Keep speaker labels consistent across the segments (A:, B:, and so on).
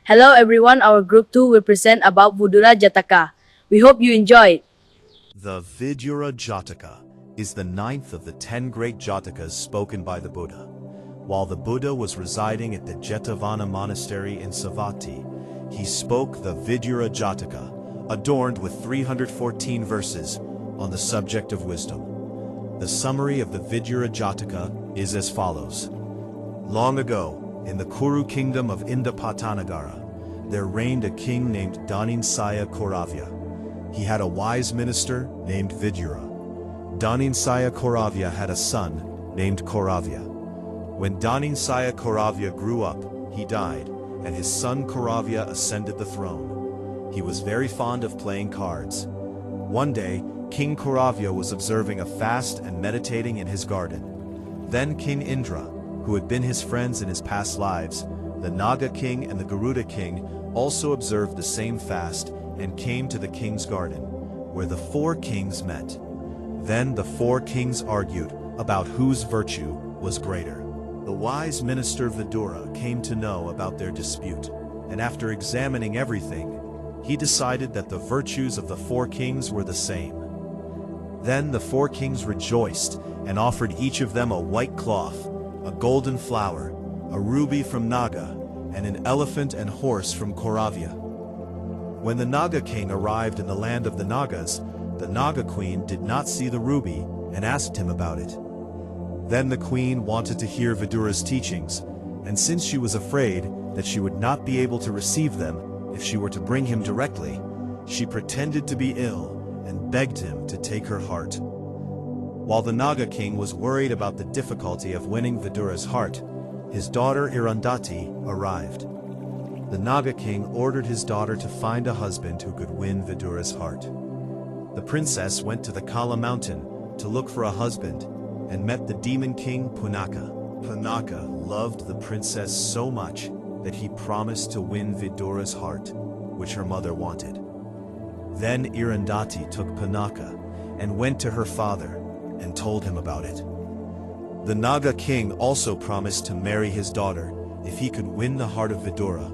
A: Hello everyone, our group 2 will present about Vidura Jataka. We hope you enjoy it.
B: The Vidura Jataka is the ninth of the 10 great jatakas spoken by the Buddha. While the Buddha was residing at the Jetavana monastery in Savatthi, he spoke the Vidura Jataka, adorned with 314 verses on the subject of wisdom. The summary of the Vidura Jataka is as follows. Long ago, in the Kuru kingdom of Indapatanagara, there reigned a king named Daninsaya Kauravya. He had a wise minister named Vidura. Daninsaya Kauravya had a son named Kauravya. When Daninsaya Kauravya grew up, he died, and his son Kauravya ascended the throne. He was very fond of playing cards. One day, King Kauravya was observing a fast and meditating in his garden. Then King Indra, who had been his friends in his past lives, the Naga king and the Garuda king, also observed the same fast and came to the king's garden, where the four kings met. Then the four kings argued about whose virtue was greater. The wise minister Vidura came to know about their dispute, and after examining everything, he decided that the virtues of the four kings were the same. Then the four kings rejoiced and offered each of them a white cloth, a golden flower, a ruby from Naga, and an elephant and horse from Kauravya. When the Naga king arrived in the land of the Nagas, the Naga queen did not see the ruby and asked him about it. Then the queen wanted to hear Vidura's teachings, and since she was afraid that she would not be able to receive them if she were to bring him directly, she pretended to be ill and begged him to take her heart. While the Naga king was worried about the difficulty of winning Vidura's heart, his daughter Arundhati arrived. The Naga king ordered his daughter to find a husband who could win Vidura's heart. The princess went to the Kala mountain to look for a husband and met the demon king Punaka. Punaka loved the princess so much that he promised to win Vidura's heart, which her mother wanted. Then Arundhati took Punaka and went to her father and told him about it. The Naga king also promised to marry his daughter if he could win the heart of Vidura.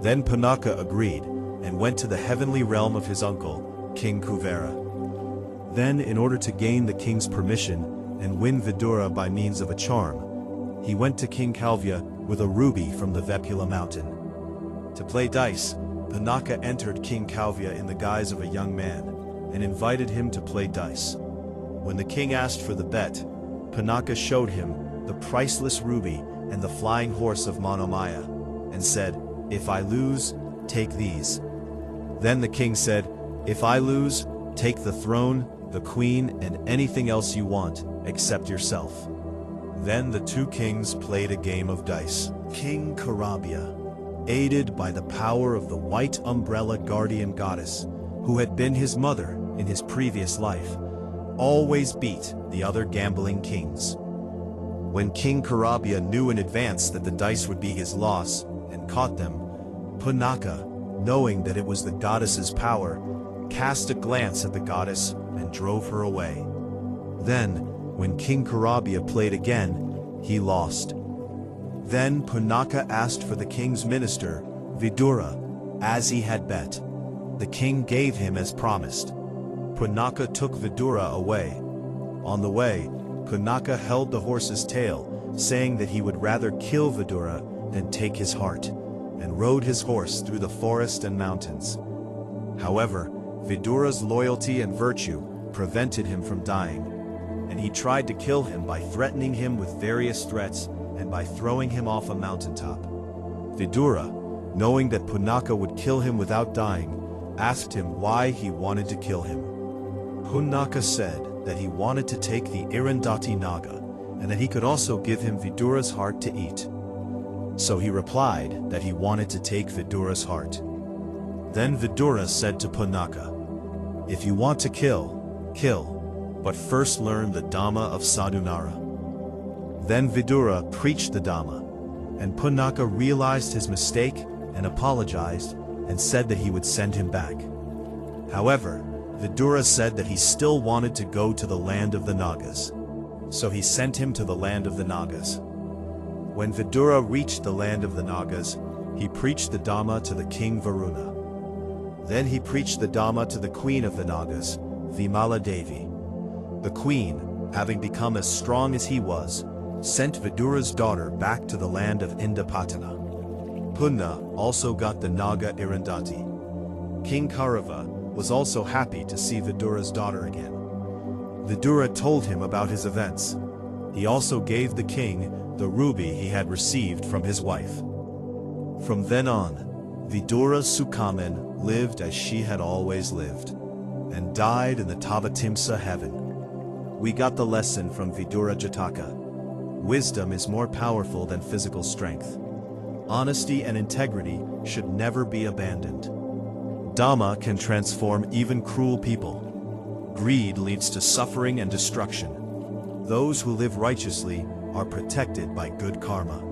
B: Then Punaka agreed and went to the heavenly realm of his uncle, King Kuvera. Then, in order to gain the king's permission and win Vidura by means of a charm, he went to King Kalvya with a ruby from the Vepula mountain. To play dice, Punaka entered King Kalvya in the guise of a young man and invited him to play dice. When the king asked for the bet, Punaka showed him the priceless ruby and the flying horse of Manomaya, and said, "If I lose, take these." Then the king said, "If I lose, take the throne, the queen, and anything else you want, except yourself." Then the two kings played a game of dice. King Kauravya, aided by the power of the white umbrella guardian goddess, who had been his mother in his previous life, always beat the other gambling kings. When King Kauravya knew in advance that the dice would be his loss and caught them, Punaka, knowing that it was the goddess's power, cast a glance at the goddess and drove her away. Then, when King Kauravya played again, he lost. Then Punaka asked for the king's minister, Vidura, as he had bet. The king gave him as promised. Punaka took Vidura away. On the way, Punaka held the horse's tail, saying that he would rather kill Vidura than take his heart, and rode his horse through the forest and mountains. However, Vidura's loyalty and virtue prevented him from dying, and he tried to kill him by threatening him with various threats and by throwing him off a mountaintop. Vidura, knowing that Punaka would kill him without dying, asked him why he wanted to kill him. Punaka said that he wanted to take the Arundhati Naga, and that he could also give him Vidura's heart to eat. So he replied that he wanted to take Vidura's heart. Then Vidura said to Punaka, "If you want to kill, kill, but first learn the Dhamma of Sadhunara." Then Vidura preached the Dhamma, and Punaka realized his mistake and apologized and said that he would send him back. However, Vidura said that he still wanted to go to the land of the Nagas. So he sent him to the land of the Nagas. When Vidura reached the land of the Nagas, He preached the Dhamma to the king Varuna. Then he preached the Dhamma to the queen of the Nagas, Vimala Devi. The queen, having become as strong as he was, sent Vidura's daughter back to the land of Indapatana. Punna also got the Naga Irandati. King Kaurava was also happy to see Vidura's daughter again. Vidura told him about his events. He also gave the king the ruby he had received from his wife. From then on, Vidura Sukaman lived as she had always lived, and died in the Tavatimsa heaven. We got the lesson from Vidura Jataka. Wisdom is more powerful than physical strength. Honesty and integrity should never be abandoned. Dhamma can transform even cruel people. Greed leads to suffering and destruction. Those who live righteously are protected by good karma.